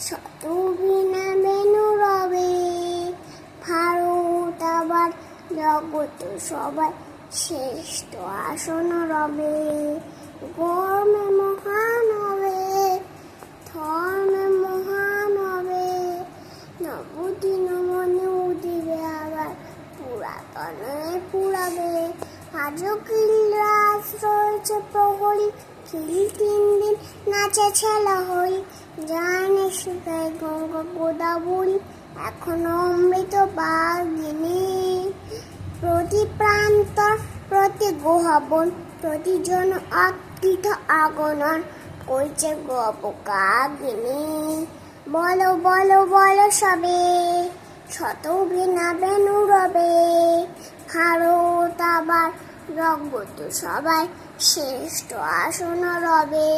শত বিনা বেনু রবে, ভারত আবার জগত সবাই শ্রেষ্ঠ আসন রবে। গর্মে মহান হবে, ধর্মে মহান হবে, নবদিন মনে উদিবে আবার পুরাতনে পুরাবে। আজও কিল রাজ রয়েছে প্রহরী, কিল 3 দিন নাচে ছেলা হরি। জানে শিখায় গঙ্গা গোদাবরী, এখনো অমৃত বাগিনী। প্রতি প্রান্তর প্রতি গুহাবন, প্রতি জন অকৃত আগনন করছে গপ কাগিনী। বলো বলো বলো সবে, শত বিনা বেনু রবে, ভারত আবার জগত সবাই শ্রেষ্ঠ আসন রবে।